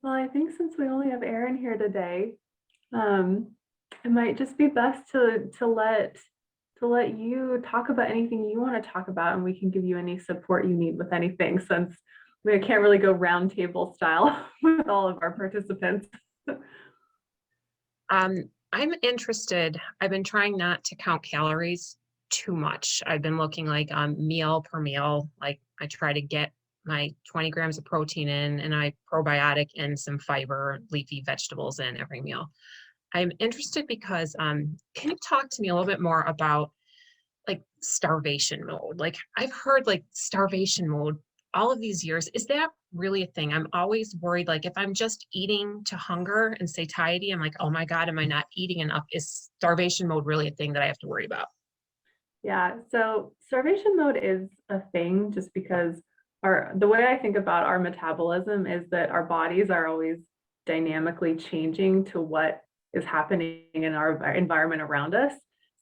Well, I think since we only have Erin here today, um, it might just be best to let you talk about anything you want to talk about, and we can give you any support you need with anything, since we can't really go round table style with all of our participants. I'm interested. I've been trying not to count calories too much. I've been looking like meal per meal. Like I try to get my 20 grams of protein in and I probiotic and some fiber, leafy vegetables in every meal. I'm interested because can you talk to me a little bit more about like starvation mode? Like I've heard like starvation mode all of these years. Is that really a thing? I'm always worried like if I'm just eating to hunger and satiety, I'm like, oh my God, am I not eating enough? Is starvation mode really a thing that I have to worry about? Yeah, so starvation mode is a thing just because the way I think about our metabolism is that our bodies are always dynamically changing to what is happening in our environment around us.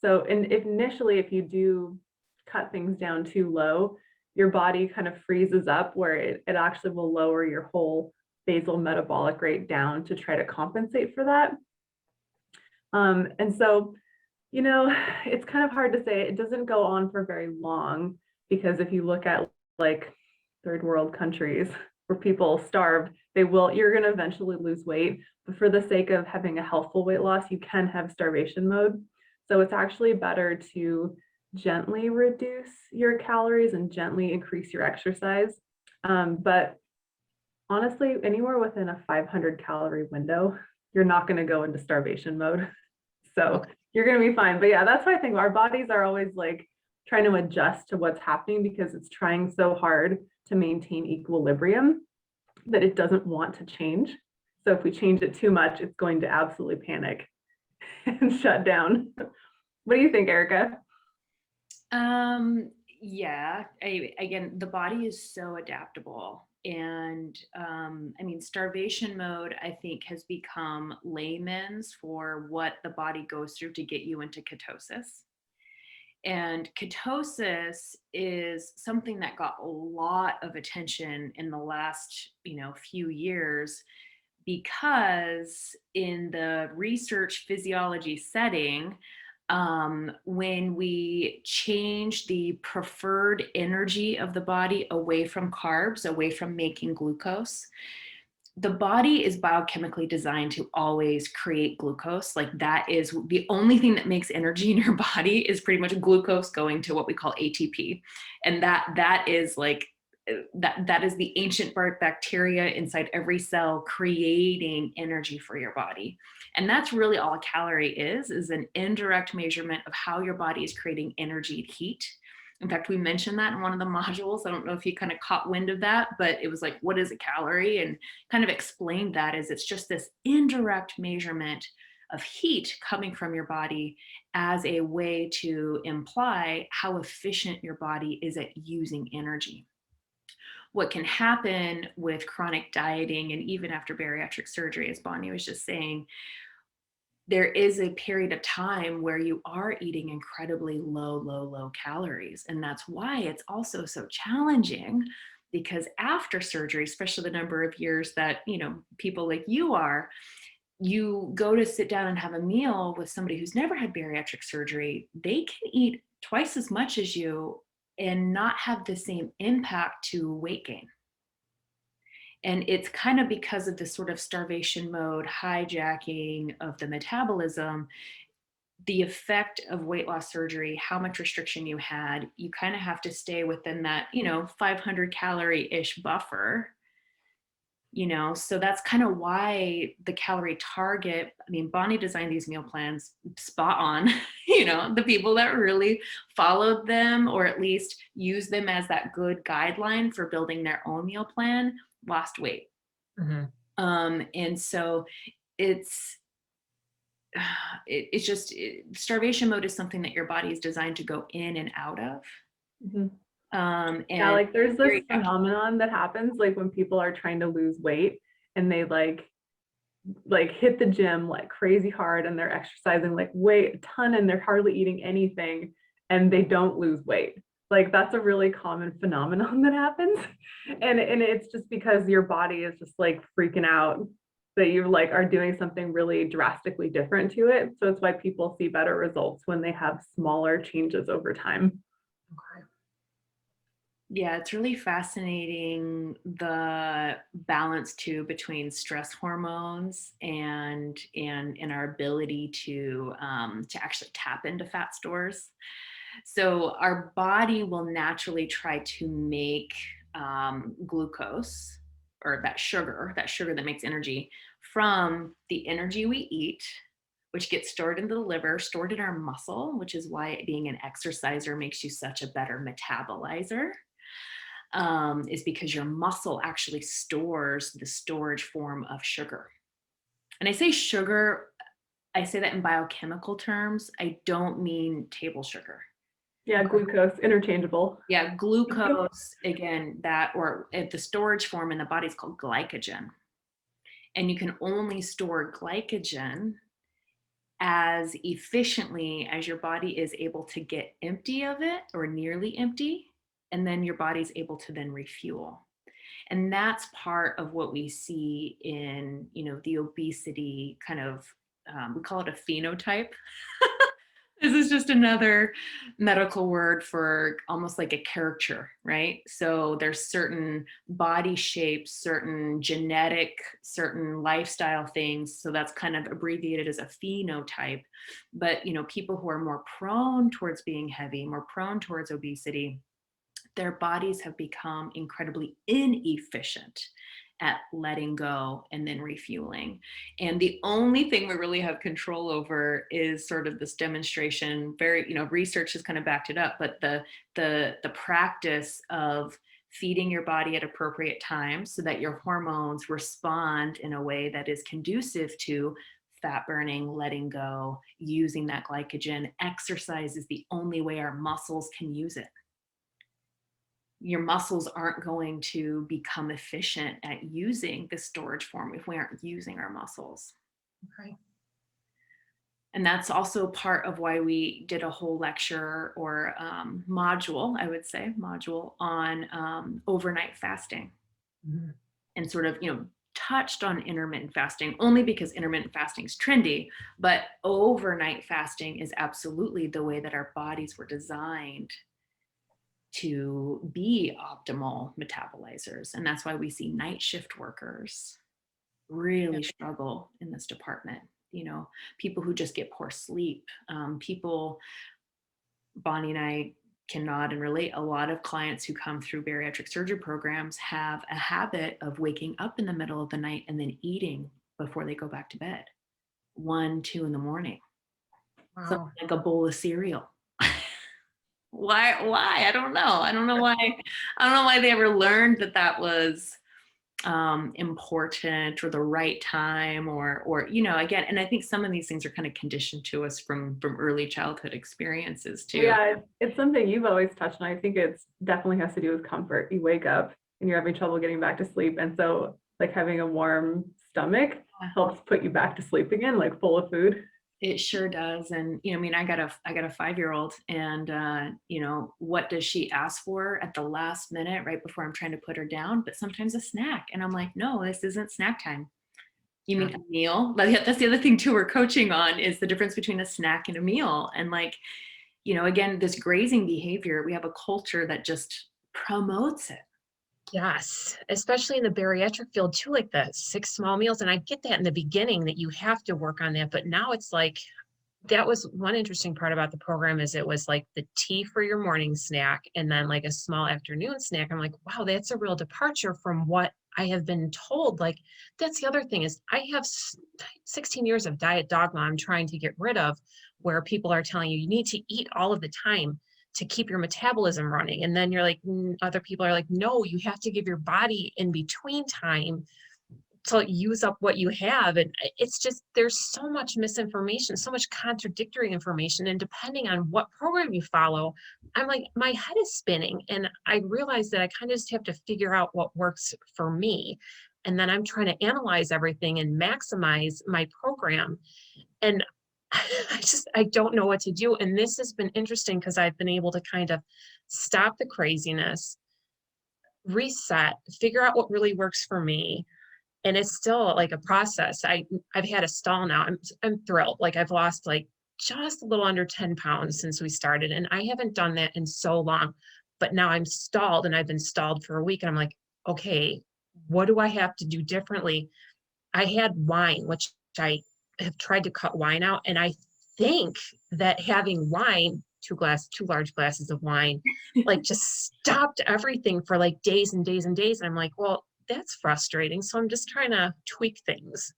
So initially, if you do cut things down too low, your body kind of freezes up where it actually will lower your whole basal metabolic rate down to try to compensate for that. And so it's kind of hard to say. It doesn't go on for very long because if you look at like third world countries where people starve, you're going to eventually lose weight. But for the sake of having a healthful weight loss, you can have starvation mode. So it's actually better to gently reduce your calories and gently increase your exercise. But honestly, anywhere within a 500 calorie window, you're not going to go into starvation mode. So Okay. you're going to be fine. But yeah, that's why I think our bodies are always like trying to adjust to what's happening because it's trying so hard to maintain equilibrium that it doesn't want to change. So if we change it too much, it's going to absolutely panic and shut down. What do you think, Erica? Um, yeah, again, the body is so adaptable. And I mean, starvation mode, I think, has become layman's for what the body goes through to get you into ketosis. And ketosis is something that got a lot of attention in the last, few years because in the research physiology setting, when we change the preferred energy of the body away from carbs, away from making glucose, the body is biochemically designed to always create glucose. Like that is the only thing that makes energy in your body is pretty much glucose going to what we call ATP. And that is like that is the ancient bacteria inside every cell creating energy for your body. And that's really all a calorie is an indirect measurement of how your body is creating energy, heat. In fact, we mentioned that in one of the modules. I don't know if you kind of caught wind of that, but it was like, what is a calorie? And kind of explained that as it's just this indirect measurement of heat coming from your body as a way to imply how efficient your body is at using energy. What can happen with chronic dieting and even after bariatric surgery, as Bonnie was just saying, there is a period of time where you are eating incredibly low calories. And that's why it's also so challenging because after surgery, especially the number of years that, people like you are, you go to sit down and have a meal with somebody who's never had bariatric surgery, they can eat twice as much as you and not have the same impact to weight gain. And it's kind of because of this sort of starvation mode hijacking of the metabolism, the effect of weight loss surgery, how much restriction you had, you kind of have to stay within that, 500 calorie ish buffer. So that's kind of why the calorie target, I mean, Bonnie designed these meal plans spot on. The people that really followed them or at least used them as that good guideline for building their own meal plan lost weight. Mhm. And so it's it's just starvation mode is something that your body is designed to go in and out of. Mhm. Yeah, And like there's this very phenomenon that happens like when people are trying to lose weight and they like hit the gym like crazy hard and they're exercising like weight a ton and they're hardly eating anything and they don't lose weight. Like that's a really common phenomenon that happens. And it's just because your body is just like freaking out that you like are doing something really drastically different to it. So it's why people see better results when they have smaller changes over time. Okay. Yeah, it's really fascinating the balance too between stress hormones and our ability to actually tap into fat stores. So our body will naturally try to make glucose or that sugar that makes energy from the energy we eat, which gets stored into the liver, stored in our muscle, which is why being an exerciser makes you such a better metabolizer, is because your muscle actually stores the storage form of sugar. And I say sugar, I say that in biochemical terms. I don't mean table sugar. Yeah, glucose, interchangeable. Yeah, glucose, again, that or the storage form in the body is called glycogen. And you can only store glycogen as efficiently as your body is able to get empty of it or nearly empty. And then your body's able to then refuel. And that's part of what we see in, the obesity kind of, we call it a phenotype. This is just another medical word for almost like a caricature, right? So there's certain body shapes, certain genetic, certain lifestyle things. So that's kind of abbreviated as a phenotype. But, people who are more prone towards being heavy, more prone towards obesity, their bodies have become incredibly inefficient at letting go and then refueling. And the only thing we really have control over is sort of this demonstration. Very, research has kind of backed it up, but the practice of feeding your body at appropriate times so that your hormones respond in a way that is conducive to fat burning, letting go, using that glycogen. Exercise is the only way our muscles can use it. Your muscles aren't going to become efficient at using the storage form if we aren't using our muscles. Okay. And that's also part of why we did a whole lecture or module on overnight fasting. Mhm. And sort of, touched on intermittent fasting only because intermittent fasting is trendy, but overnight fasting is absolutely the way that our bodies were designed to be optimal metabolizers. And that's why we see night shift workers really struggle in this department. People who just get poor sleep, people, Bonnie and I can nod and relate. A lot of clients who come through bariatric surgery programs have a habit of waking up in the middle of the night and then eating before they go back to bed, 1, 2 in the morning. Wow. Something like a bowl of cereal. Why? I don't know. I don't know why they ever learned that was important or the right time or again. And I think some of these things are kind of conditioned to us from early childhood experiences too. Yeah, it's something you've always touched on. I think it's definitely has to do with comfort. You wake up and you're having trouble getting back to sleep. And so like having a warm stomach helps put you back to sleep again, like full of food. It sure does. And, I got a 5-year-old and, what does she ask for at the last minute, right before I'm trying to put her down? But sometimes a snack. And I'm like, no, this isn't snack time. You mean a meal? That's the other thing too, we're coaching on is the difference between a snack and a meal. And like, again, this grazing behavior, we have a culture that just promotes it. Yes, especially in the bariatric field too, like the 6 small meals. And I get that in the beginning that you have to work on that, but now it's like, that was one interesting part about the program is it was like the tea for your morning snack and then like a small afternoon snack. I'm like, wow, that's a real departure from what I have been told. Like, that's the other thing is I have 16 years of diet dogma I'm trying to get rid of, where people are telling you, you need to eat all of the time to keep your metabolism running. And then you're like, other people are like, no, you have to give your body in between time to use up what you have. And it's just, there's so much misinformation, so much contradictory information. And depending on what program you follow, I'm like, my head is spinning. And I realize that I kind of just have to figure out what works for me. And then I'm trying to analyze everything and maximize my program. And I don't know what to do. And this has been interesting because I've been able to kind of stop the craziness, reset, figure out what really works for me. And it's still like a process. I've had a stall now. I'm thrilled. Like I've lost like just a little under 10 pounds since we started. And I haven't done that in so long. But now I'm stalled and I've been stalled for a week. And I'm like, okay, what do I have to do differently? I had wine, which I have tried to cut wine out. And I think that having wine, two large glasses of wine, like just stopped everything for like days and days and days. And I'm like, well, that's frustrating. So I'm just trying to tweak things.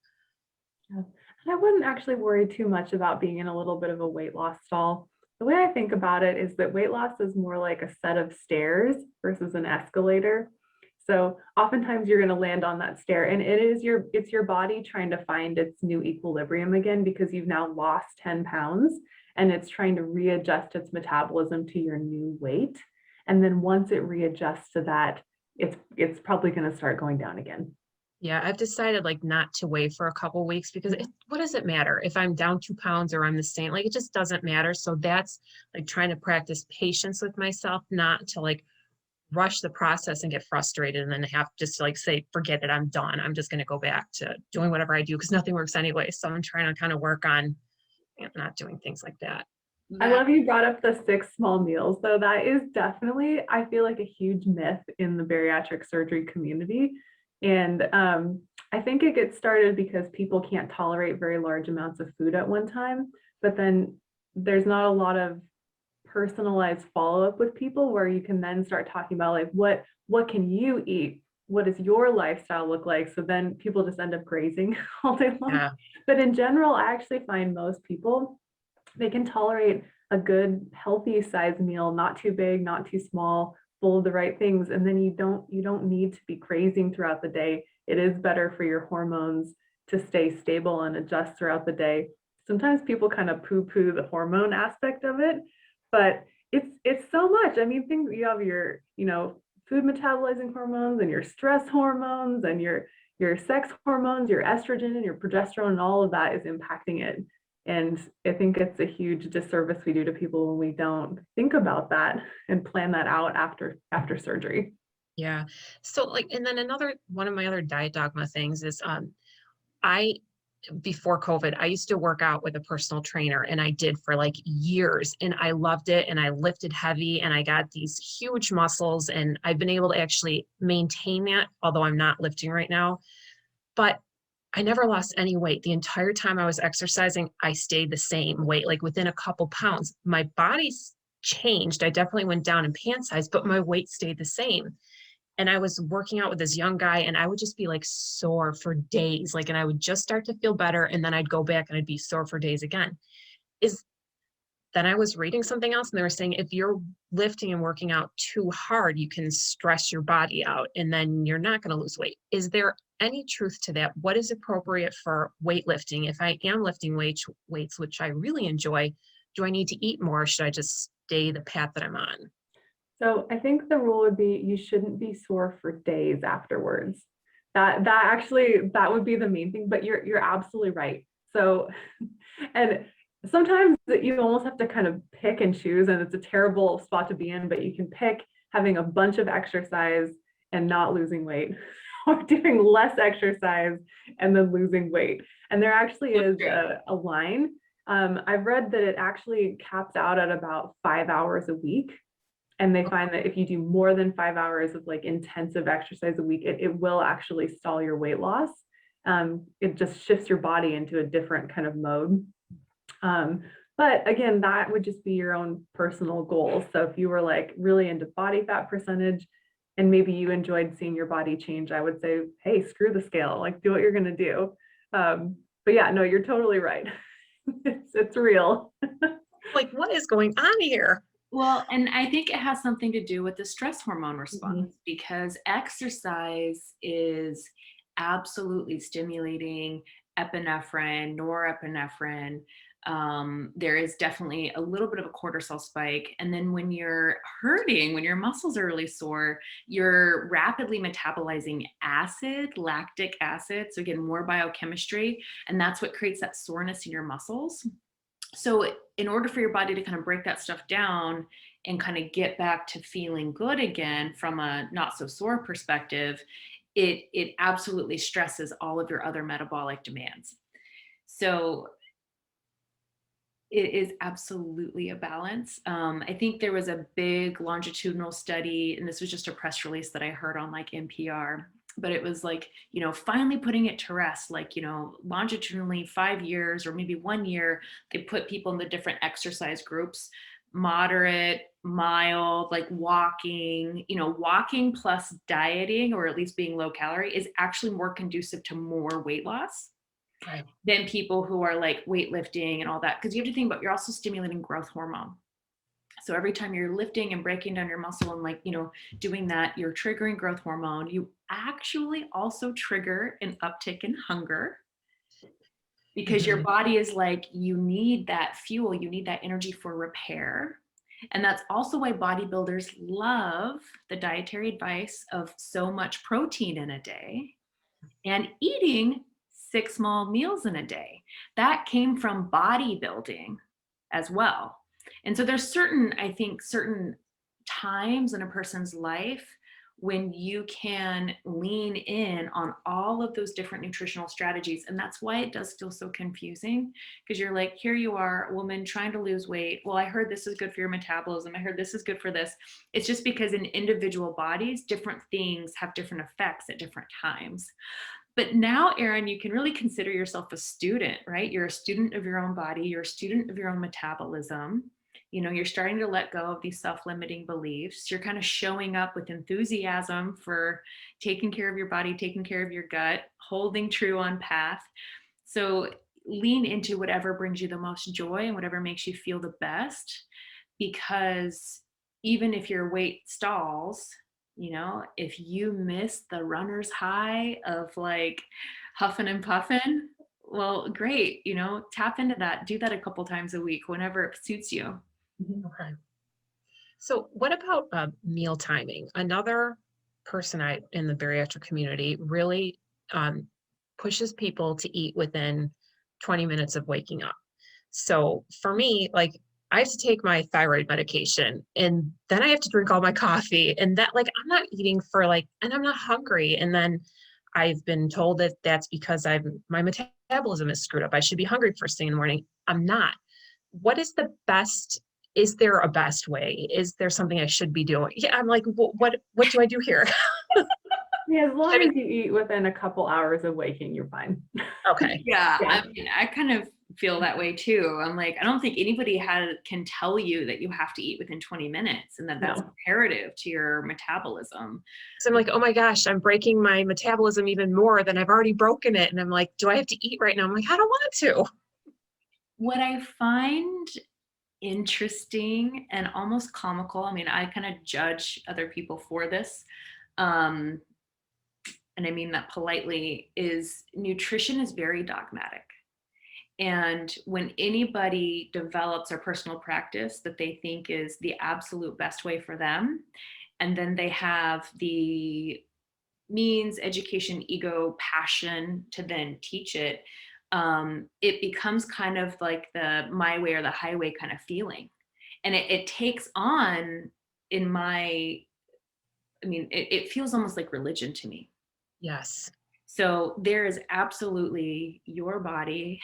Yeah. And I wouldn't actually worry too much about being in a little bit of a weight loss stall. The way I think about it is that weight loss is more like a set of stairs versus an escalator. So oftentimes you're going to land on that stair and it's your body trying to find its new equilibrium again because you've now lost 10 pounds and it's trying to readjust its metabolism to your new weight. And then once it readjusts to that, it's probably going to start going down again. Yeah, I've decided like not to weigh for a couple weeks because what does it matter if I'm down 2 pounds or I'm the same? Like it just doesn't matter. So that's like trying to practice patience with myself, not to like rush the process and get frustrated and then have just to like say, forget it, I'm done. I'm just going to go back to doing whatever I do because nothing works anyway. So I'm trying to kind of work on not doing things like that. I love you brought up the 6 small meals, though. That is definitely, I feel like, a huge myth in the bariatric surgery community. And I think it gets started because people can't tolerate very large amounts of food at one time. But then there's not a lot of personalized follow-up with people where you can then start talking about like what can you eat? What does your lifestyle look like? So then people just end up grazing all day long. Yeah. But in general, I actually find most people they can tolerate a good healthy size meal, not too big, not too small, full of the right things. And then you don't need to be grazing throughout the day. It is better for your hormones to stay stable and adjust throughout the day. Sometimes people kind of poo-poo the hormone aspect of it, but it's so much. I mean, things you have your, food metabolizing hormones and your stress hormones and your sex hormones, your estrogen and your progesterone, and all of that is impacting it. And I think it's a huge disservice we do to people when we don't think about that and plan that out after surgery. Yeah. So like, and then another one of my other diet dogma things is I before COVID, I used to work out with a personal trainer and I did for like years and I loved it and I lifted heavy and I got these huge muscles and I've been able to actually maintain that, although I'm not lifting right now. But I never lost any weight. The entire time I was exercising, I stayed the same weight, like within a couple pounds. My body's changed. I definitely went down in pant size, but my weight stayed the same. And I was working out with this young guy and I would just be like sore for days. Like, and I would just start to feel better. And then I'd go back and I'd be sore for days again. Is then I was reading something else and they were saying if you're lifting and working out too hard, you can stress your body out and then you're not going to lose weight. Is there any truth to that? What is appropriate for weightlifting? If I am lifting weights, which I really enjoy, do I need to eat more? Or should I just stay the path that I'm on? So I think the rule would be you shouldn't be sore for days afterwards. That would be the main thing, but you're absolutely right. So and sometimes you almost have to kind of pick and choose, and it's a terrible spot to be in, but you can pick having a bunch of exercise and not losing weight, or doing less exercise and then losing weight. And there actually is a line. I've read that it actually caps out at about 5 hours a week. And they find that if you do more than 5 hours of like intensive exercise a week, it will actually stall your weight loss. It just shifts your body into a different kind of mode. But again, that would just be your own personal goals. So if you were like really into body fat percentage and maybe you enjoyed seeing your body change, I would say, hey, screw the scale, like do what you're going to do. But yeah, no, you're totally right. It's real. Like, what is going on here? Well, and I think it has something to do with the stress hormone response because exercise is absolutely stimulating epinephrine, norepinephrine. There is definitely a little bit of a cortisol spike. And then when you're hurting, when your muscles are really sore, you're rapidly metabolizing acid, lactic acid. So again, more biochemistry. And that's what creates that soreness in your muscles. So in order for your body to kind of break that stuff down and kind of get back to feeling good again from a not so sore perspective, it absolutely stresses all of your other metabolic demands. So it is absolutely a balance. I think there was a big longitudinal study, and this was just a press release that I heard on like NPR, but it was like, finally putting it to rest, like, longitudinally 5 years or maybe 1 year, they put people in the different exercise groups, moderate, mild, like walking, walking plus dieting, or at least being low calorie, is actually more conducive to more weight loss Right. than people who are like weightlifting and all that. Because you have to think about, you're also stimulating growth hormone. So every time you're lifting and breaking down your muscle and like, doing that, you're triggering growth hormone. You actually also trigger an uptick in hunger because your Mhm. body is like, you need that fuel, you need that energy for repair. And that's also why bodybuilders love the dietary advice of so much protein in a day and eating 6 small meals in a day. That came from bodybuilding as well. And so there's I think, certain times in a person's life when you can lean in on all of those different nutritional strategies. And that's why it does feel so confusing, because you're like, here you are, a woman trying to lose weight. Well, I heard this is good for your metabolism. I heard this is good for this. It's just because in individual bodies, different things have different effects at different times. But now, Erin, you can really consider yourself a student, right? You're a student of your own body. You're a student of your own metabolism. You're starting to let go of these self-limiting beliefs. You're kind of showing up with enthusiasm for taking care of your body, taking care of your gut, holding true on path. So lean into whatever brings you the most joy and whatever makes you feel the best, because even if your weight stalls, if you miss the runner's high of like huffing and puffing, well, great, tap into that, do that a couple times a week whenever it suits you. Okay. So what about meal timing? Another person in the bariatric community really um, pushes people to eat within 20 minutes of waking up. So for me, like I have to take my thyroid medication and then I have to drink all my coffee and that like I'm not eating for like and I'm not hungry. And then I've been told that that's because my metabolism is screwed up. I should be hungry first thing in the morning. I'm not. What is the best? Is there a best way? Is there something I should be doing? Yeah, I'm like, what do I do here? Yeah, as long I mean, as you eat within a couple hours of waking, you're fine. okay. Yeah, Yeah. I mean, I kind of feel that way too. I'm like, I don't think anybody can tell you that you have to eat within 20 minutes and that that's No. imperative to your metabolism. So I'm like, oh my gosh, I'm breaking my metabolism even more than I've already broken it. And I'm like, do I have to eat right now? I'm like, I don't want to. What I find interesting and almost comical, I mean, I kind of judge other people for this, um, and I mean that politely, is nutrition is very dogmatic. And when anybody develops a personal practice that they think is the absolute best way for them, and then they have the means, education, ego, passion to then teach it, it becomes kind of like the my way or the highway kind of feeling. And it takes on, in my, I mean, it feels almost like religion to me. Yes. So there is absolutely your body,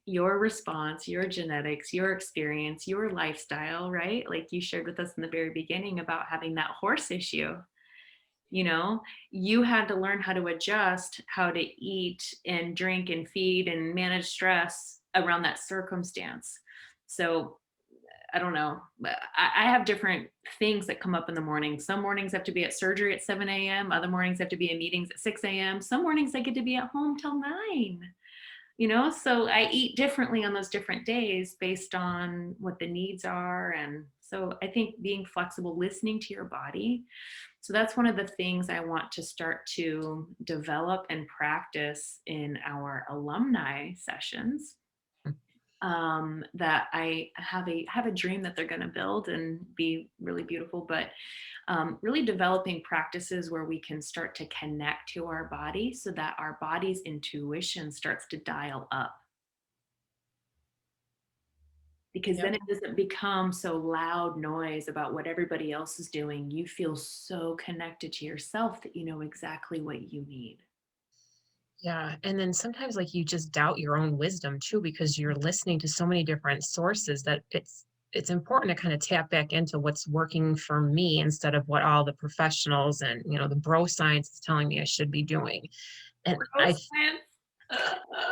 your response, your genetics, your experience, your lifestyle, right? Like you shared with us in the very beginning about having that horse issue. You know, you had to learn how to adjust, how to eat and drink and feed and manage stress around that circumstance. So I don't know, but I have different things that come up in the morning. Some mornings have to be at surgery at 7 a.m. Other mornings have to be in meetings at 6 a.m. Some mornings I get to be at home till 9. So I eat differently on those different days based on what the needs are. And so I think being flexible, listening to your body. So that's one of the things I want to start to develop and practice in our alumni sessions. That I have a dream that they're going to build and be really beautiful, but really developing practices where we can start to connect to our body so that our body's intuition starts to dial up. because Yep. then it doesn't become so loud noise about what everybody else is doing. You feel so connected to yourself that you know exactly what you need. Yeah. And then sometimes like you just doubt your own wisdom too, because you're listening to so many different sources that it's important to kind of tap back into what's working for me instead of what all the professionals and the bro science is telling me I should be doing. And Bro science. Well,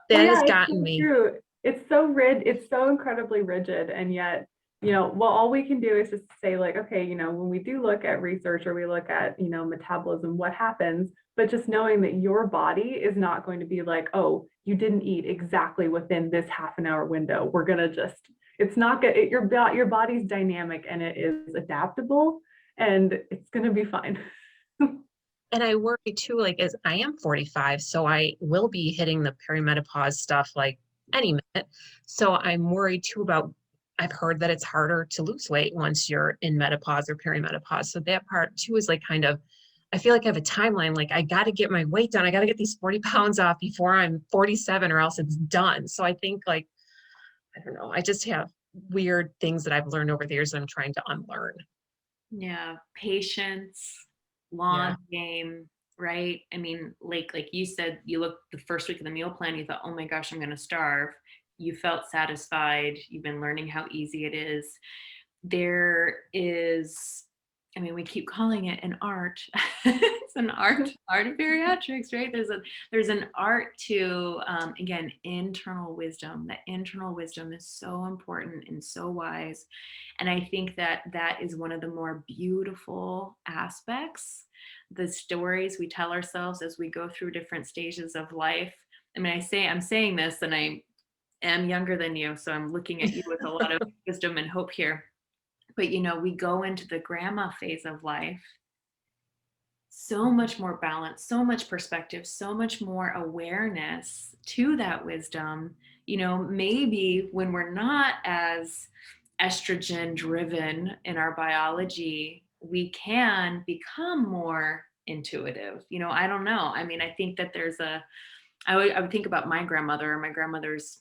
that has yeah, it's gotten so me. true. It's so incredibly rigid, and yet, well, all we can do is just say like, okay, when we do look at research or we look at, metabolism, what happens, but just knowing that your body is not going to be like, oh, you didn't eat exactly within this half an hour window. We're gonna just, it's not good. Your body's dynamic and it is adaptable, and it's gonna be fine. And I worry too, like as I am 45, so I will be hitting the perimenopause stuff like any minute. So I'm worried too about, I've heard that it's harder to lose weight once you're in menopause or perimenopause. So that part too is like kind of, I feel like I have a timeline, like I got to get my weight done. I got to get these 40 pounds off before I'm 47 or else it's done. So I think like, I don't know, I just have weird things that I've learned over the years that I'm trying to unlearn. Yeah, patience, Yeah. long game, right? I mean, like you said, you looked the first week of the meal plan, you thought, oh my gosh, I'm gonna starve. You felt satisfied. You've been learning how easy it is. There is, I mean, we keep calling it an art. It's an art of bariatrics, right? There's an art to again, internal wisdom. That internal wisdom is so important and so wise. And I think that that is one of the more beautiful aspects, the stories we tell ourselves as we go through different stages of life. I mean, I'm saying this and I am younger than you, so I'm looking at you with a lot of wisdom and hope here. But we go into the grandma phase of life so much more balance, so much perspective, so much more awareness to that wisdom. Maybe when we're not as estrogen driven in our biology, we can become more intuitive. I don't know. I mean, I think that I would think about my grandmother. My grandmother's,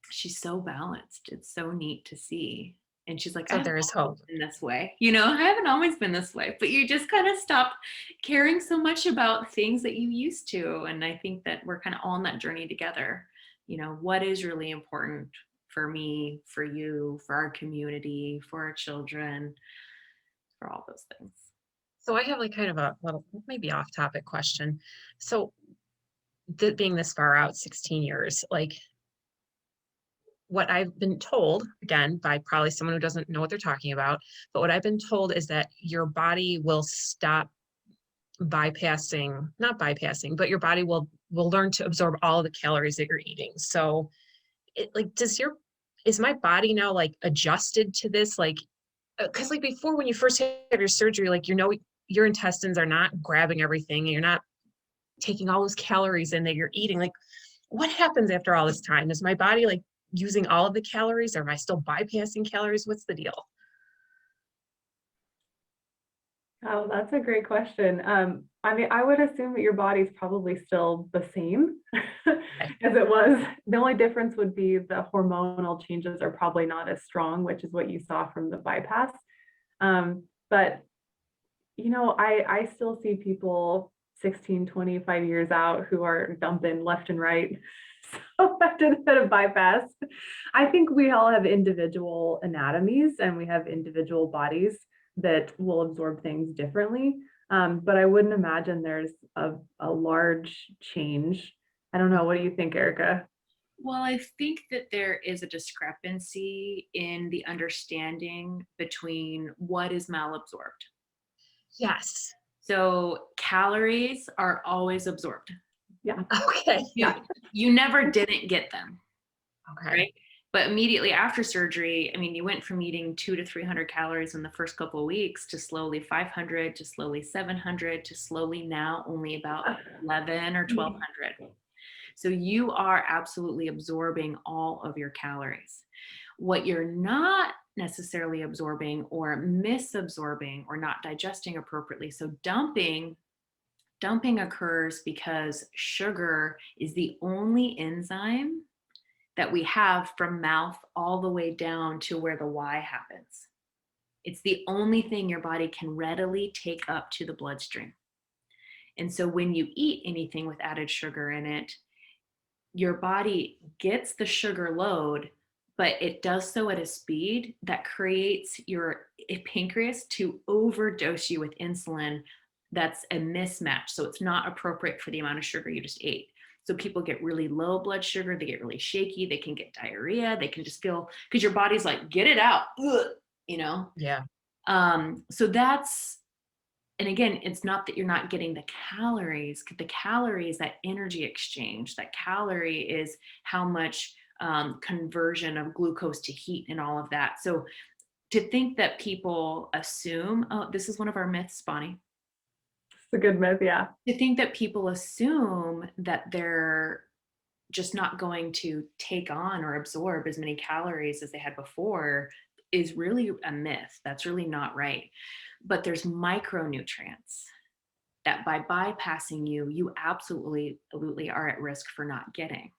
she's so balanced. It's so neat to see. And she's like, I So haven't there is hope. always been this way. I haven't always been this way, but you just kind of stop caring so much about things that you used to. And I think that we're kind of all on that journey together. What is really important for me, for you, for our community, for our children, for all those things. So I have like kind of a little, maybe off topic question. So being this far out, 16 years, like what I've been told, again, by probably someone who doesn't know what they're talking about, but what I've been told is that your body will stop bypassing, not bypassing, but your body will learn to absorb all of the calories that you're eating. So like, is my body now like adjusted to this? Like, because like before when you first have your surgery, like, your intestines are not grabbing everything and you're not taking all those calories in that you're eating. Like, what happens after all this time? Is my body like using all of the calories or am I still bypassing calories? What's the deal? Oh, that's a great question. I mean, I would assume that your body's probably still the same Okay. as it was. The only difference would be the hormonal changes are probably not as strong, which is what you saw from the bypass. But I still see people 16, 25 years out who are dumping left and right. So after the bypass, I think we all have individual anatomies and we have individual bodies that will absorb things differently. But I wouldn't imagine there's a large change. I don't know. What do you think, Erica? Well, I think that there is a discrepancy in the understanding between what is malabsorbed. Yes. So calories are always absorbed. Yeah. Okay. You, you never didn't get them, Okay. right? But immediately after surgery, I mean, you went from eating 200 to 300 calories in the first couple of weeks to slowly 500 to slowly 700 to slowly now only about 11 or 1200. So you are absolutely absorbing all of your calories. What you're not necessarily absorbing or misabsorbing or not digesting appropriately. So dumping occurs because sugar is the only enzyme that we have from mouth all the way down to where the Y happens. It's the only thing your body can readily take up to the bloodstream. And so when you eat anything with added sugar in it, your body gets the sugar load, but it does so at a speed that creates your pancreas to overdose you with insulin. That's a mismatch. So it's not appropriate for the amount of sugar you just ate. So people get really low blood sugar, they get really shaky, they can get diarrhea, they can just feel, because your body's like, get it out, you know? Yeah. So that's, and again, it's not that you're not getting the calories. The calorie is that energy exchange. That calorie is how much conversion of glucose to heat and all of that. So to think that people assume, oh, this is one of our myths, Bonnie. It's a good myth, yeah. To think that people assume that they're just not going to take on or absorb as many calories as they had before is really a myth. That's really not right. But there's micronutrients that by bypassing you, you absolutely are at risk for not getting.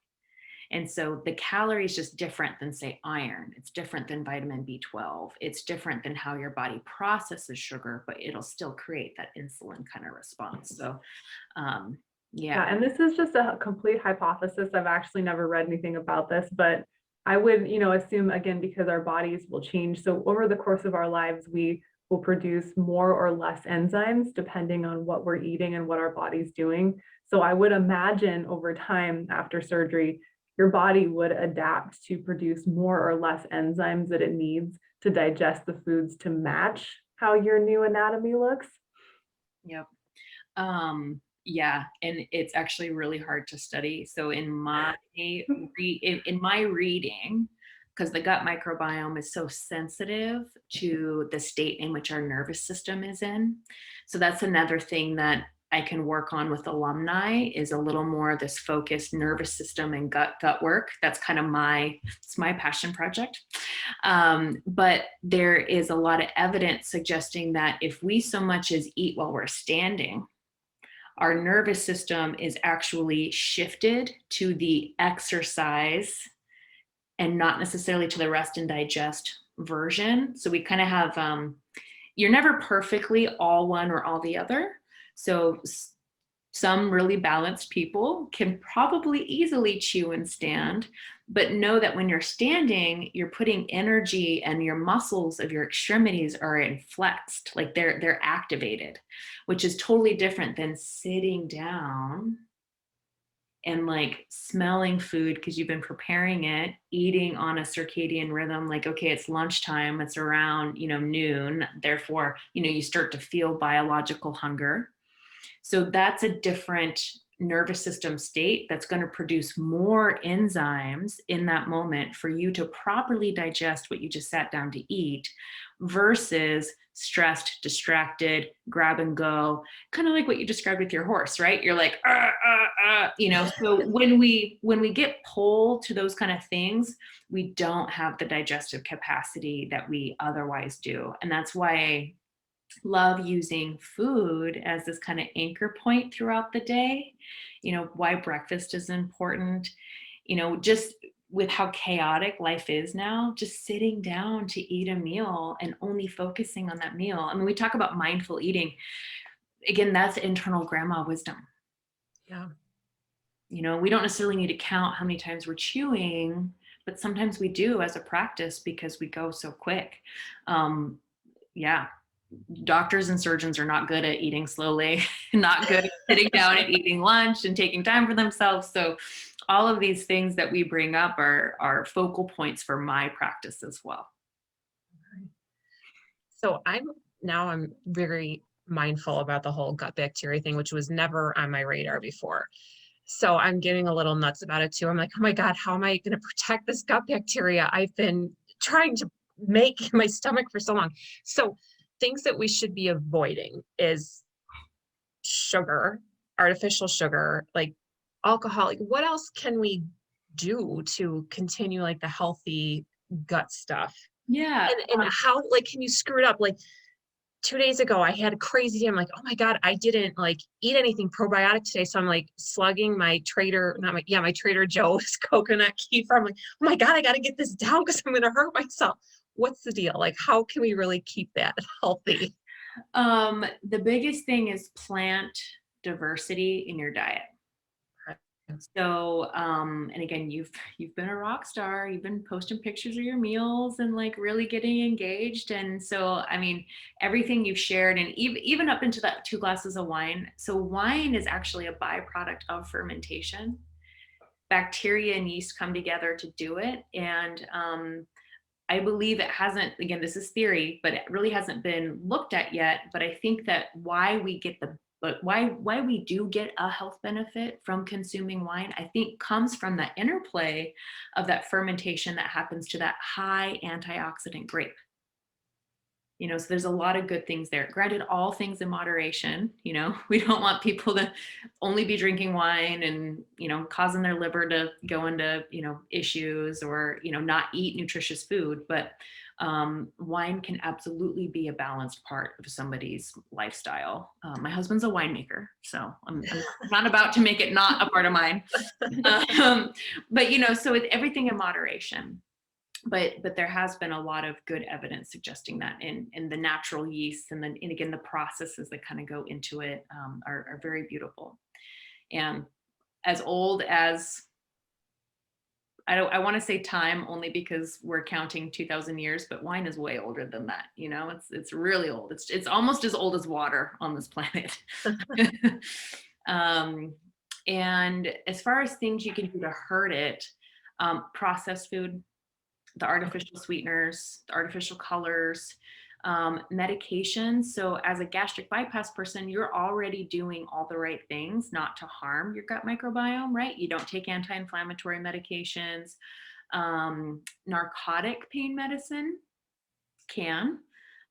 And so the calorie is just different than, say, iron. It's different than vitamin B12. It's different than how your body processes sugar, but it'll still create that insulin kind of response. So, Yeah, and this is just a complete hypothesis. I've actually never read anything about this, but I would, assume again, because our bodies will change. So over the course of our lives, we will produce more or less enzymes depending on what we're eating and what our body's doing. So I would imagine over time after surgery, your body would adapt to produce more or less enzymes that it needs to digest the foods to match how your new anatomy looks. Yep. Yeah, and it's actually really hard to study. So in my in my reading, because the gut microbiome is so sensitive to the state in which our nervous system is in. So that's another thing that I can work on with alumni, is a little more of this focused nervous system and gut work. That's kind of it's my passion project. But there is a lot of evidence suggesting that if we so much as eat while we're standing, our nervous system is actually shifted to the exercise and not necessarily to the rest and digest version. So we kind of have, you're never perfectly all one or all the other. So some really balanced people can probably easily chew and stand, but know that when you're standing, you're putting energy, and your muscles of your extremities are inflexed, like they're activated, which is totally different than sitting down and like smelling food because you've been preparing it, eating on a circadian rhythm, like, okay, it's lunchtime, it's around, noon. Therefore, you start to feel biological hunger. So that's a different nervous system state that's going to produce more enzymes in that moment for you to properly digest what you just sat down to eat, versus stressed, distracted, grab and go, kind of like what you described with your horse, right? You're like, so when we get pulled to those kind of things, we don't have the digestive capacity that we otherwise do. And that's why I love using food as this kind of anchor point throughout the day. Why breakfast is important, just with how chaotic life is now, just sitting down to eat a meal and only focusing on that meal. I mean, we talk about mindful eating. Again, that's internal grandma wisdom. Yeah. We don't necessarily need to count how many times we're chewing, but sometimes we do as a practice because we go so quick. Yeah. Doctors and surgeons are not good at eating slowly, not good at sitting down and eating lunch and taking time for themselves. So all of these things that we bring up are focal points for my practice as well. So I'm very mindful about the whole gut bacteria thing, which was never on my radar before. So I'm getting a little nuts about it too. I'm like, oh my God, how am I going to protect this gut bacteria? I've been trying to make my stomach for so long. So things that we should be avoiding is sugar, artificial sugar, like alcohol. Like, what else can we do to continue like the healthy gut stuff? Yeah. And how, like, can you screw it up? Like, 2 days ago I had a crazy day. I'm like, oh my God, I didn't like eat anything probiotic today. So I'm like slugging my my Trader Joe's coconut kefir. I'm like, oh my God, I got to get this down because I'm going to hurt myself. What's the deal? Like, how can we really keep that healthy? The biggest thing is plant diversity in your diet. So, and again, you've been a rock star. You've been posting pictures of your meals and like really getting engaged. And so, I mean, everything you've shared, and even up into that 2 glasses of wine. So, wine is actually a byproduct of fermentation. Bacteria and yeast come together to do it, and I believe it hasn't. Again, this is theory, but it really hasn't been looked at yet. But I think that why we do get a health benefit from consuming wine, I think comes from that interplay of that fermentation that happens to that high antioxidant grape. So there's a lot of good things there. Granted, all things in moderation. We don't want people to only be drinking wine and, causing their liver to go into, issues, or, not eat nutritious food. But wine can absolutely be a balanced part of somebody's lifestyle. My husband's a winemaker, so I'm not about to make it not a part of mine. But, so with everything in moderation. But there has been a lot of good evidence suggesting that in the natural yeasts, and again, the processes that kind of go into it are very beautiful. And as old as, I want to say time only because we're counting 2,000 years, but wine is way older than that. It's really old. It's almost as old as water on this planet. And as far as things you can do to hurt it, processed food, the artificial sweeteners, the artificial colors, medications. So as a gastric bypass person, you're already doing all the right things not to harm your gut microbiome, right? You don't take anti-inflammatory medications. Narcotic pain medicine can.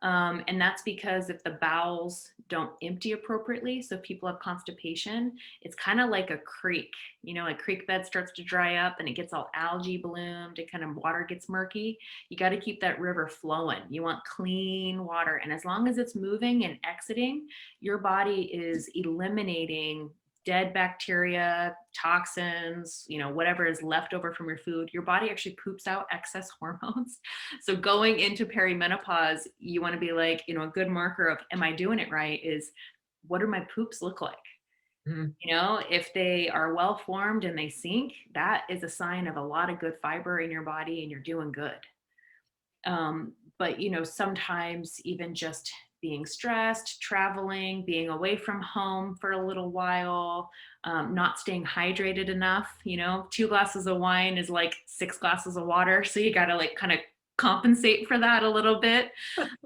And that's because if the bowels don't empty appropriately, so if people have constipation, it's kind of like a creek, a creek bed starts to dry up and it gets all algae bloomed and kind of water gets murky. You got to keep that river flowing. You want clean water. And as long as it's moving and exiting, your body is eliminating dead bacteria, toxins, whatever is left over from your food. Your body actually poops out excess hormones. So going into perimenopause, you want to be like, a good marker of, am I doing it right, is what do my poops look like? Mm-hmm. If they are well formed and they sink, that is a sign of a lot of good fiber in your body and you're doing good. But sometimes even just being stressed, traveling, being away from home for a little while, not staying hydrated enough. 2 glasses of wine is like 6 glasses of water. So you got to like kind of compensate for that a little bit,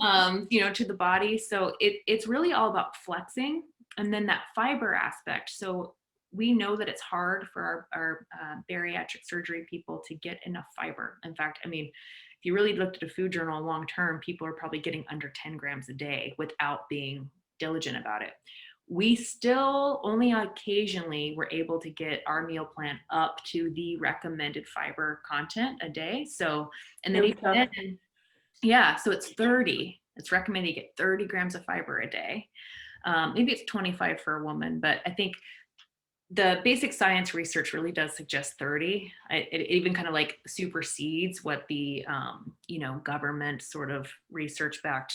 to the body. So it's really all about flexing. And then that fiber aspect. So we know that it's hard for our bariatric surgery people to get enough fiber. In fact, if you really looked at a food journal long term, people are probably getting under 10 grams a day without being diligent about it. We still only occasionally were able to get our meal plan up to the recommended fiber content a day. So, and then so it's 30. It's recommended you get 30 grams of fiber a day. Maybe it's 25 for a woman, but I think the basic science research really does suggest 30. It even kind of like supersedes what the, government sort of research-backed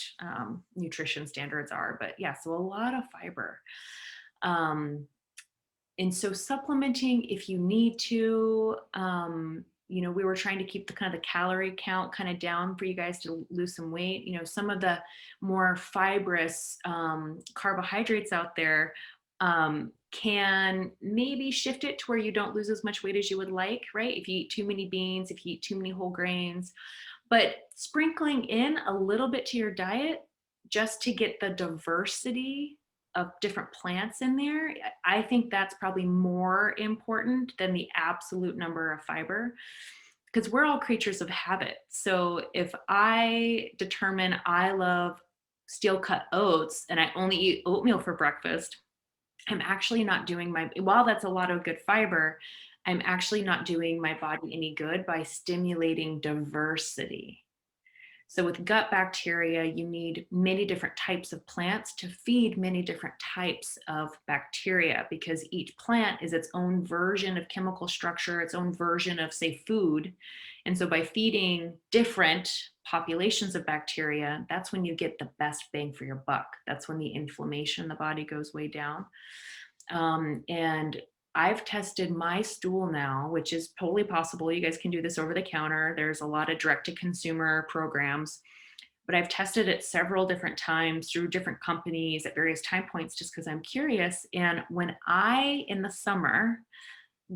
nutrition standards are. But yeah, so a lot of fiber. And so supplementing if you need to, we were trying to keep the kind of the calorie count kind of down for you guys to lose some weight. Some of the more fibrous carbohydrates out there can maybe shift it to where you don't lose as much weight as you would like, right? If you eat too many beans, if you eat too many whole grains, but sprinkling in a little bit to your diet just to get the diversity of different plants in there, I think that's probably more important than the absolute number of fiber, because we're all creatures of habit. So if I determine I love steel cut oats and I only eat oatmeal for breakfast, I'm actually not doing while that's a lot of good fiber, I'm actually not doing my body any good by stimulating diversity. So with gut bacteria, you need many different types of plants to feed many different types of bacteria, because each plant is its own version of chemical structure, its own version of, say, food. And so by feeding different populations of bacteria, that's when you get the best bang for your buck. That's when the inflammation in the body goes way down. And I've tested my stool now, which is totally possible. You guys can do this over the counter. There's a lot of direct to consumer programs, but I've tested it several different times through different companies at various time points just because I'm curious. And when I, in the summer,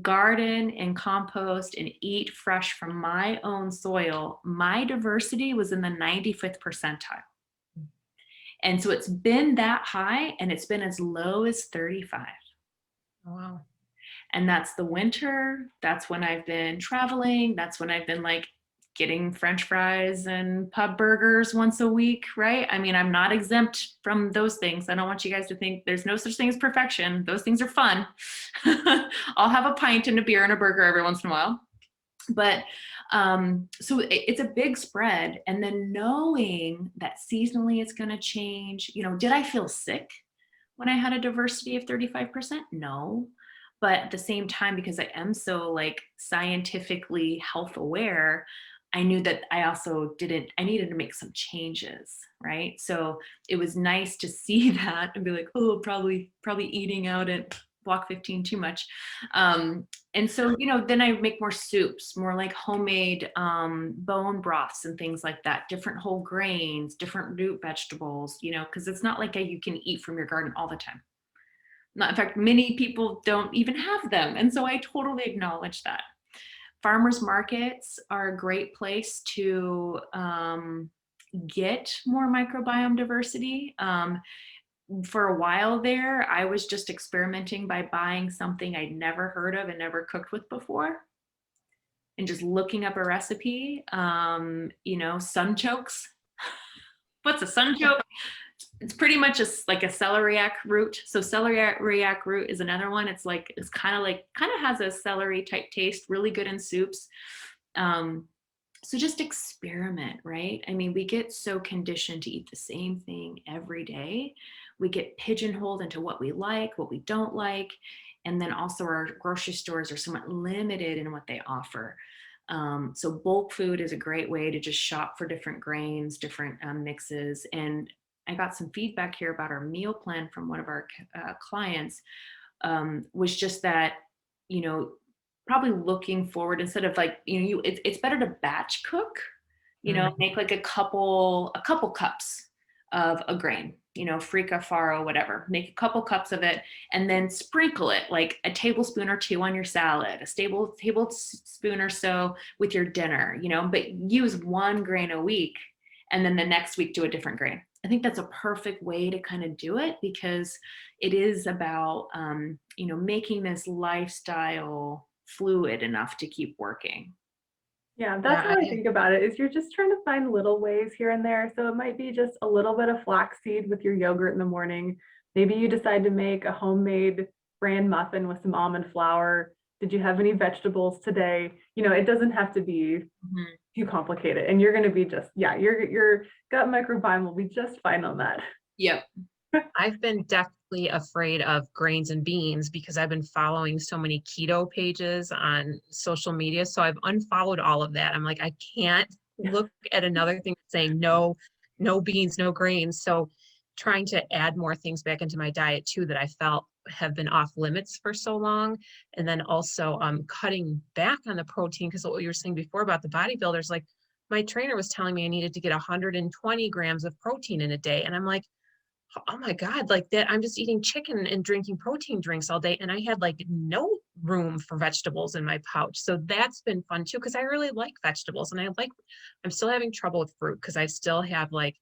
garden and compost and eat fresh from my own soil, my diversity was in the 95th percentile. And so it's been that high, and it's been as low as 35. Wow. And that's the winter. That's when I've been traveling. That's when I've been like getting French fries and pub burgers once a week, right? I mean, I'm not exempt from those things. I don't want you guys to think there's no such thing as perfection. Those things are fun. I'll have a pint and a beer and a burger every once in a while. But so it's a big spread. And then knowing that seasonally it's going to change, you know, did I feel sick when I had a diversity of 35%? No. But at the same time, because I am so like scientifically health aware, I knew that I needed to make some changes, right? So it was nice to see that and be like, oh, probably eating out at Block 15 too much. And so, you know, then I make more soups, more like homemade bone broths and things like that, different whole grains, different root vegetables, you know, because it's not like you can eat from your garden all the time. Not, in fact, many people don't even have them. And so I totally acknowledge that. Farmers markets are a great place to get more microbiome diversity. For a while there, I was just experimenting by buying something I'd never heard of and never cooked with before, and just looking up a recipe. You know, sunchokes. What's a sunchoke? It's pretty much like a celeriac root. So celeriac root is another one. It's kind of has a celery type taste, really good in soups. So just experiment, right? I mean, we get so conditioned to eat the same thing every day. We get pigeonholed into what we like, what we don't like. And then also our grocery stores are somewhat limited in what they offer. So bulk food is a great way to just shop for different grains, different mixes. And I got some feedback here about our meal plan from one of our clients, was just that, you know, probably looking forward, instead of like, you know, it's better to batch cook, you know, make like a couple cups of a grain, you know, freekeh, farro, whatever, make a couple cups of it, and then sprinkle it like a tablespoon or two on your salad, a tablespoon or so with your dinner, you know, but use one grain a week, and then the next week do a different grain. I think that's a perfect way to kind of do it, because it is about, you know, making this lifestyle fluid enough to keep working. Yeah, that's how I think about it, is you're just trying to find little ways here and there. So it might be just a little bit of flaxseed with your yogurt in the morning. Maybe you decide to make a homemade bran muffin with some almond flour. Did you have any vegetables today? You know, it doesn't have to be too complicated, and you're going to be just, yeah, your gut microbiome will be just fine on that. Yep. I've been definitely afraid of grains and beans because I've been following so many keto pages on social media. So I've unfollowed all of that. I'm like, I can't look at another thing saying no beans, no grains. So trying to add more things back into my diet too that I felt have been off limits for so long. And then also cutting back on the protein, because what you were saying before about the bodybuilders, like my trainer was telling me I needed to get 120 grams of protein in a day. And I'm like, oh my God, like that, I'm just eating chicken and drinking protein drinks all day. And I had like no room for vegetables in my pouch. So that's been fun too, because I really like vegetables, and I'm still having trouble with fruit because I still have like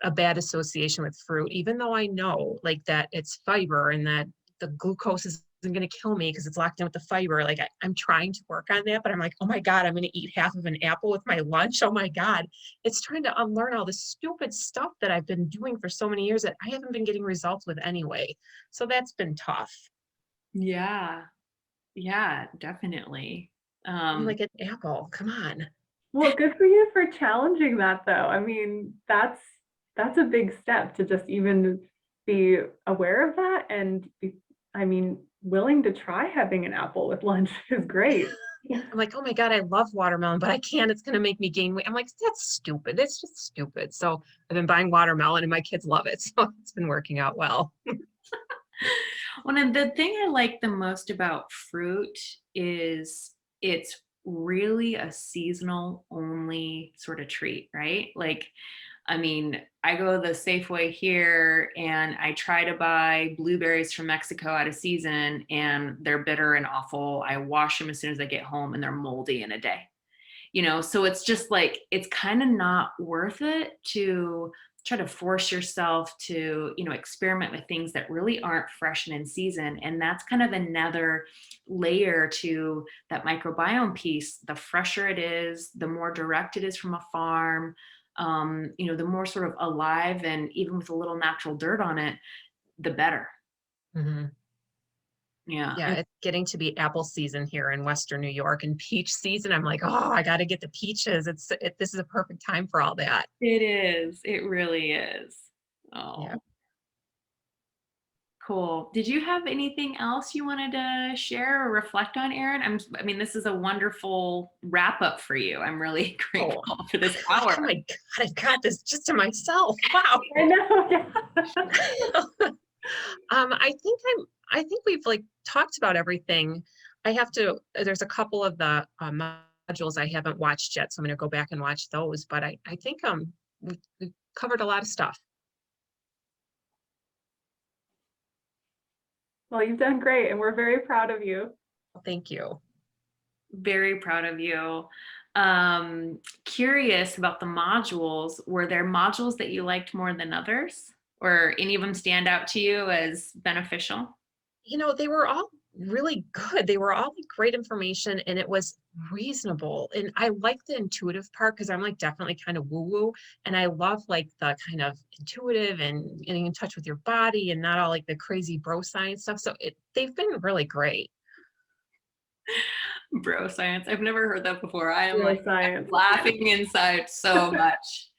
a bad association with fruit, even though I know like that it's fiber and that the glucose isn't going to kill me because it's locked in with the fiber. Like I'm trying to work on that, but I'm like, oh my God, I'm going to eat half of an apple with my lunch. Oh my God. It's trying to unlearn all the stupid stuff that I've been doing for so many years that I haven't been getting results with anyway. So that's been tough. Yeah. Yeah, definitely. I'm like an apple. Come on. Well, good for you for challenging that though. I mean, that's a big step to just even be aware of that and be, I mean, willing to try having an apple with lunch is great. I'm like, oh my God, I love watermelon, but I can't. It's going to make me gain weight. I'm like, that's stupid. That's just stupid. So I've been buying watermelon and my kids love it. So it's been working out well. One of the thing I like the most about fruit is it's really a seasonal only sort of treat, right? Like, I mean, I go to the Safeway here and I try to buy blueberries from Mexico out of season and they're bitter and awful. I wash them as soon as I get home and they're moldy in a day. So it's just like it's kind of not worth it to try to force yourself to experiment with things that really aren't fresh and in season. And that's kind of another layer to that microbiome piece. The fresher it is, the more direct it is from a farm, the more sort of alive and even with a little natural dirt on it, the better. Mhm. Yeah. Yeah, it's getting to be apple season here in Western New York and peach season. I'm like, oh, I got to get the peaches. This is a perfect time for all that. It is. It really is. Yeah. Oh, cool. Did you have anything else you wanted to share or reflect on, Erin? I mean, this is a wonderful wrap up for you. I'm really Oh, grateful for this hour. oh my God, I've got this just to myself. Wow. I know. Yeah. I think we've like talked about everything. There's a couple of the modules I haven't watched yet, so I'm going to go back and watch those. But I think we covered a lot of stuff. Well, you've done great and we're very proud of you. Thank you. Very proud of you. Curious about the modules. Were there modules that you liked more than others? Or any of them stand out to you as beneficial? They were all really good. They were all like great information and it was reasonable. And I like the intuitive part because I'm like definitely kind of woo-woo. And I love like the kind of intuitive and getting in touch with your body and not all like the crazy bro science stuff. So they've been really great. Bro science. I've never heard that before. I am Real like science. laughing inside so much.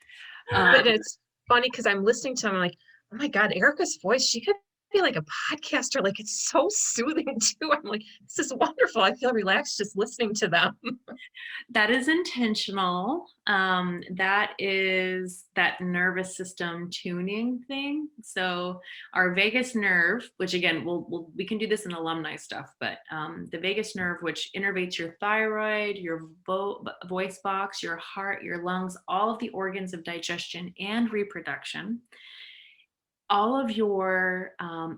But it's funny because I'm listening to them, I'm like, oh my God, Erica's voice, she could be like a podcaster. Like it's so soothing too. I'm like, this is wonderful. I feel relaxed just listening to them. That is intentional. That is that nervous system tuning thing. So our vagus nerve, which again, we can do this in alumni stuff, but the vagus nerve, which innervates your thyroid, your voice box, your heart, your lungs, all of the organs of digestion and reproduction, all of your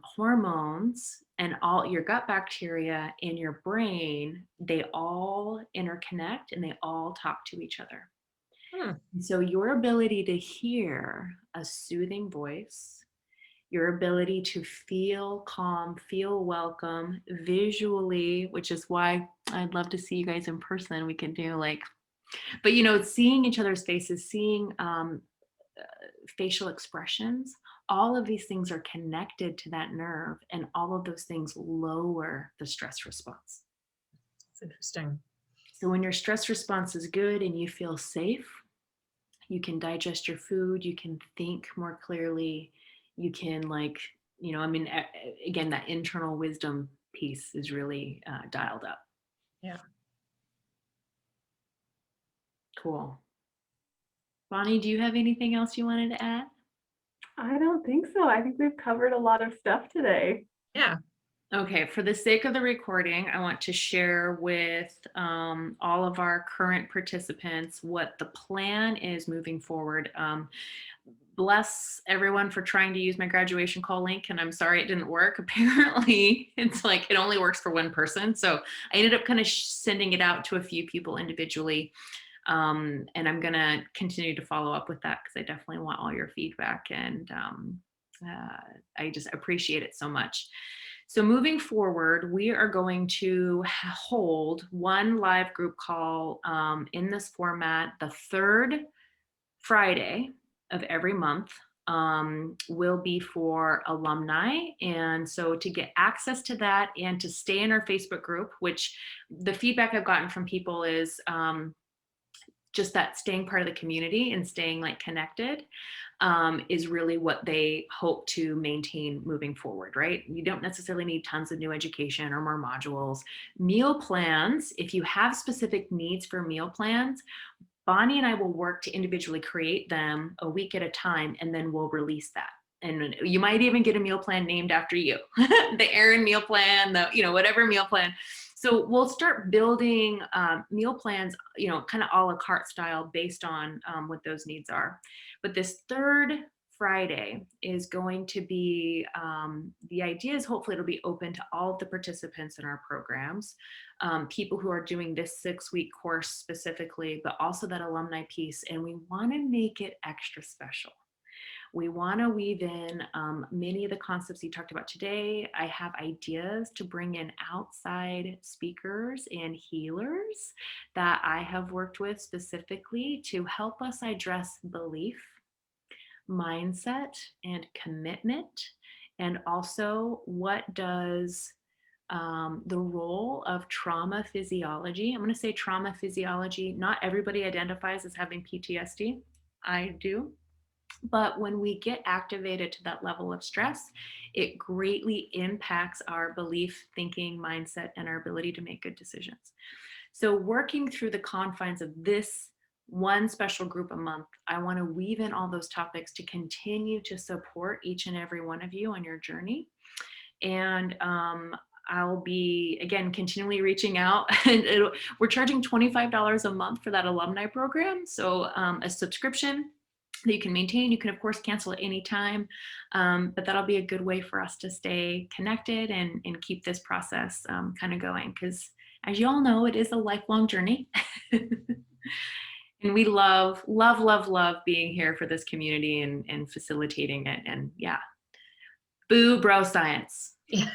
hormones and all your gut bacteria in your brain, they all interconnect and they all talk to each other. So your ability to hear a soothing voice, your ability to feel calm, feel welcome visually, which is why I'd love to see you guys in person. We can do but seeing each other's faces, seeing facial expressions, all of these things are connected to that nerve, and all of those things lower the stress response. It's interesting. So when your stress response is good and you feel safe, you can digest your food, you can think more clearly, you can again, that internal wisdom piece is really dialed up. Yeah. Cool. Bonnie, do you have anything else you wanted to add? I don't think so. I think we've covered a lot of stuff today. Yeah. Okay, for the sake of the recording, I want to share with all of our current participants what the plan is moving forward. Bless everyone for trying to use my graduation call link, and I'm sorry it didn't work. Apparently, it's like it only works for one person. So I ended up kind of sending it out to a few people individually. And I'm going to continue to follow up with that because I definitely want all your feedback, and I just appreciate it so much. So moving forward, we are going to hold one live group call in this format the third Friday of every month. Will be for alumni. And so to get access to that and to stay in our Facebook group, which the feedback I've gotten from people is just that staying part of the community and staying like connected is really what they hope to maintain moving forward, right? You don't necessarily need tons of new education or more modules. Meal plans, if you have specific needs for meal plans, Bonnie and I will work to individually create them a week at a time, and then we'll release that. And you might even get a meal plan named after you, the Erin meal plan, whatever meal plan. So we'll start building meal plans, kind of a la carte style based on what those needs are. But this third Friday is going to be, the idea is hopefully it'll be open to all of the participants in our programs, people who are doing this 6-week course specifically, but also that alumni piece. And we want to make it extra special. We want to weave in many of the concepts you talked about today. I have ideas to bring in outside speakers and healers that I have worked with specifically to help us address belief, mindset, and commitment. And also, what does the role of trauma physiology? I'm going to say trauma physiology. Not everybody identifies as having PTSD. I do. But when we get activated to that level of stress, it greatly impacts our belief, thinking, mindset, and our ability to make good decisions. So working through the confines of this one special group a month, I want to weave in all those topics to continue to support each and every one of you on your journey. And I'll be, again, continually reaching out. And we're charging $25 a month for that alumni program. So a subscription that you can maintain. You can, of course, cancel at any time, but that'll be a good way for us to stay connected and keep this process kind of going. Because as you all know, it is a lifelong journey. And we love, love, love, love being here for this community and facilitating it. And yeah, boo bro science. Yeah.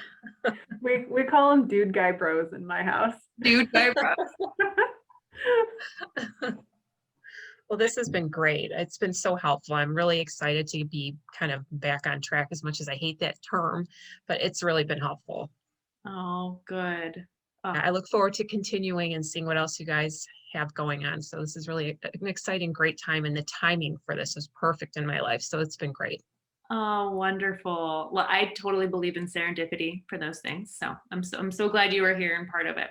We call them dude guy bros in my house. Dude guy bros. Well, this has been great. It's been so helpful. I'm really excited to be kind of back on track, as much as I hate that term, but it's really been helpful. Oh, good. Oh. I look forward to continuing and seeing what else you guys have going on. So this is really an exciting, great time, and the timing for this is perfect in my life. So it's been great. Oh, wonderful. Well, I totally believe in serendipity for those things. So I'm so glad you were here and part of it.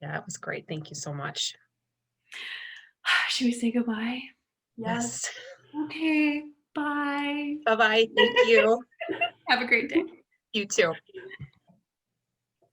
Yeah, it was great. Thank you so much. Should we say goodbye? Yes. Okay. Bye. Bye-bye. Thank you. Have a great day. You too.